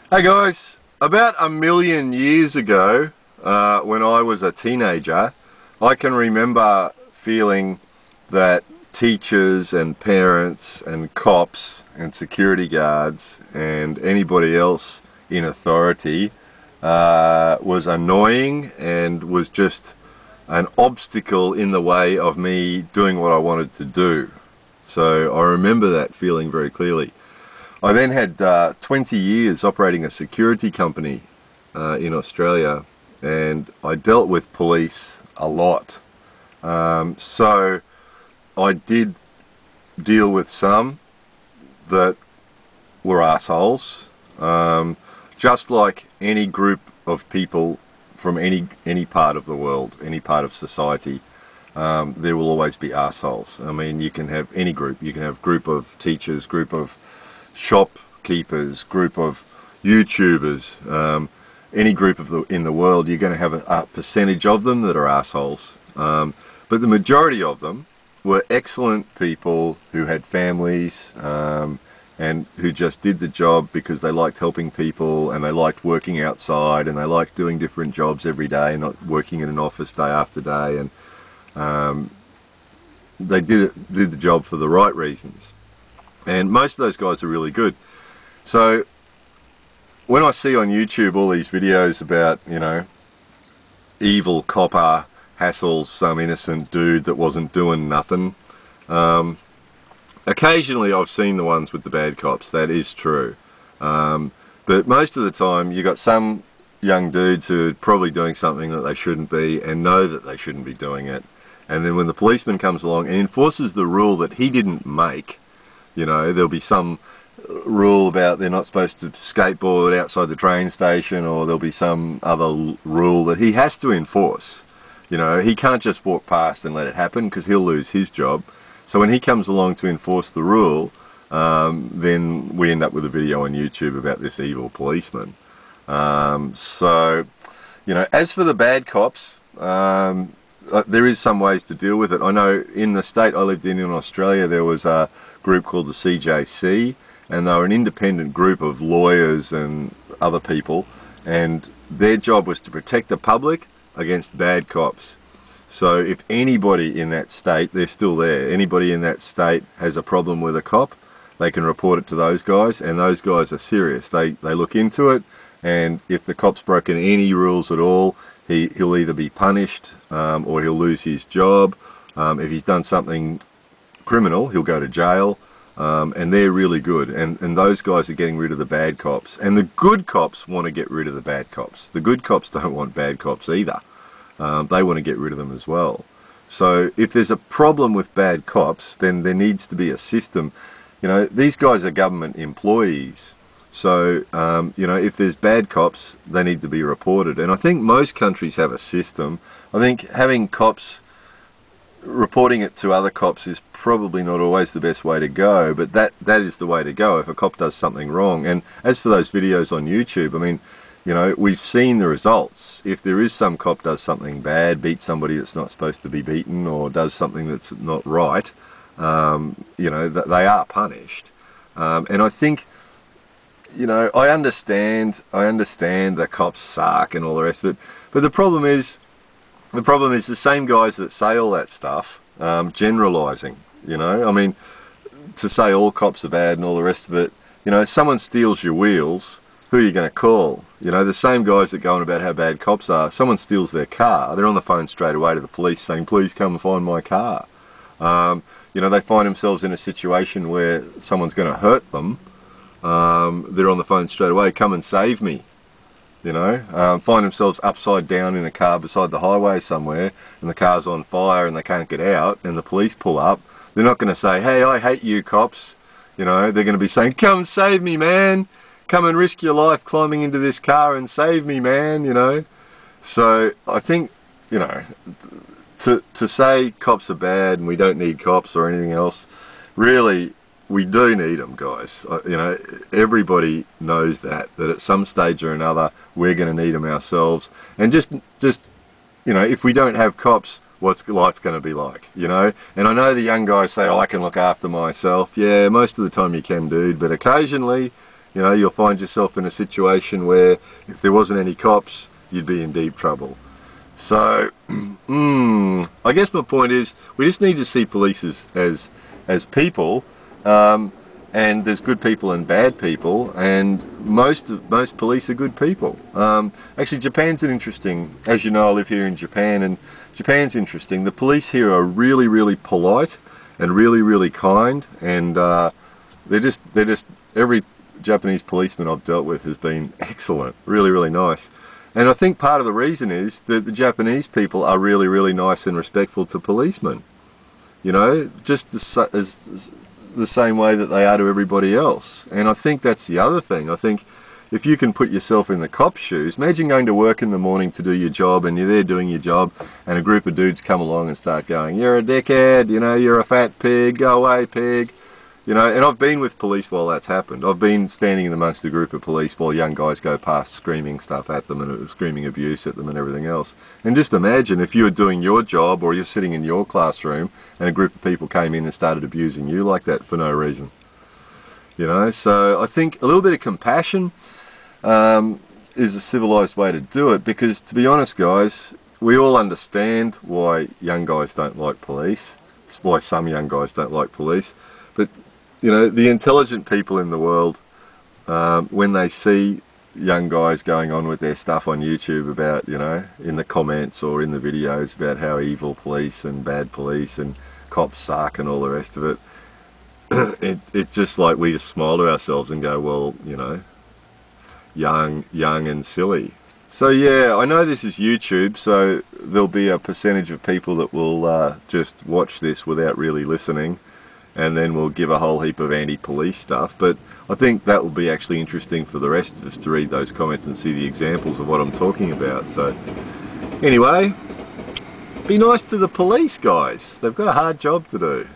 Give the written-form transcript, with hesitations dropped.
Hey guys, about 1,000,000 years ago, when I was a teenager, I can remember feeling that teachers and parents and cops and security guards and anybody else in authority was annoying and was just an obstacle in the way of me doing what I wanted to do. So I remember that feeling very clearly. I then had 20 years operating a security company in Australia, and I dealt with police a lot. So I did deal with some that were assholes, just like any group of people from any part of the world, any part of society. There will always be assholes. I mean, you can have any group. You can have group of teachers, group of shopkeepers, group of YouTubers, any group in the world. You're going to have a percentage of them that are assholes, but the majority of them were excellent people who had families and who just did the job because they liked helping people and they liked working outside and they liked doing different jobs every day, not working in an office day after day, and they did the job for the right reasons. And most of those guys are really good. So when I see on YouTube all these videos about, you know, evil copper hassles some innocent dude that wasn't doing nothing, occasionally I've seen the ones with the bad cops. That is true. But most of the time you got some young dudes who are probably doing something that they shouldn't be and know that they shouldn't be doing it. And then when the policeman comes along and enforces the rule that he didn't make, you know, there'll be some rule about they're not supposed to skateboard outside the train station, or there'll be some other rule that he has to enforce. You know, he can't just walk past and let it happen because he'll lose his job. So when he comes along to enforce the rule, then we end up with a video on YouTube about this evil policeman. So, you know, as for the bad cops, there is some ways to deal with it. I know in the state I lived in Australia, there was a group called the CJC, and they were an independent group of lawyers and other people, and their job was to protect the public against bad cops. So if anybody in that state, they're still there, anybody in that state has a problem with a cop, they can report it to those guys, and those guys are serious. They look into it, and if the cop's broken any rules at all, he'll either be punished or he'll lose his job. If he's done something criminal, he'll go to jail, and they're really good, and those guys are getting rid of the bad cops, and the good cops want to get rid of the bad cops. The good cops don't want bad cops either. They want to get rid of them as well. So if there's a problem with bad cops, then there needs to be a system. You know, these guys are government employees, so you know, if there's bad cops, they need to be reported, and I think most countries have a system. I think having cops reporting it to other cops is probably not always the best way to go, but that is the way to go if a cop does something wrong. And as for those videos on YouTube, I mean, you know, we've seen the results. If there is some cop does something bad, beats somebody that's not supposed to be beaten, or does something that's not right, you know, they are punished. And I think, you know, I understand that cops suck and all the rest of it, but the problem is the same guys that say all that stuff, generalising, you know. I mean, to say all cops are bad and all the rest of it, you know, if someone steals your wheels, who are you going to call? You know, the same guys that go on about how bad cops are, someone steals their car, they're on the phone straight away to the police saying, please come and find my car. You know, they find themselves in a situation where someone's going to hurt them, they're on the phone straight away, come and save me. You know, find themselves upside down in a car beside the highway somewhere, and the car's on fire and they can't get out, and the police pull up. They're not going to say, hey, I hate you cops. You know, they're going to be saying, come save me, man. Come and risk your life climbing into this car and save me, man, you know. So I think, you know, to say cops are bad and we don't need cops or anything else, really, we do need them, guys. You know, everybody knows that at some stage or another, we're going to need them ourselves. And just you know, if we don't have cops, what's life going to be like, you know? And I know the young guys say, oh, I can look after myself. Yeah, most of the time you can, dude, but occasionally You know, you'll find yourself in a situation where if there wasn't any cops, you'd be in deep trouble. So, I guess my point is, we just need to see police as people, and there's good people and bad people, and most police are good people. Actually, Japan's an interesting, as you know, I live here in Japan, and Japan's interesting. The police here are really, really polite and really, really kind, and they're just every Japanese policeman I've dealt with has been excellent, really, really nice. And I think part of the reason is that the Japanese people are really, really nice and respectful to policemen. You know, just as the same way that they are to everybody else. And I think that's the other thing. I think if you can put yourself in the cop's shoes, imagine going to work in the morning to do your job, and you're there doing your job, and a group of dudes come along and start going, "You're a dickhead, you know, you're a fat pig, go away pig." You know, and I've been with police while that's happened. I've been standing in amongst a group of police while young guys go past screaming stuff at them and screaming abuse at them and everything else. And just imagine if you were doing your job or you're sitting in your classroom and a group of people came in and started abusing you like that for no reason. You know, so I think a little bit of compassion is a civilized way to do it, because to be honest guys, we all understand why young guys don't like police. It's why some young guys don't like police. But you know, the intelligent people in the world, when they see young guys going on with their stuff on YouTube about, you know, in the comments or in the videos about how evil police and bad police and cops suck and all the rest of it, it's just like we just smile to ourselves and go, well, you know, young and silly. So yeah, I know this is YouTube, so there'll be a percentage of people that will just watch this without really listening, and then we'll give a whole heap of anti-police stuff. But I think that will be actually interesting for the rest of us to read those comments and see the examples of what I'm talking about. So anyway, be nice to the police, guys. They've got a hard job to do.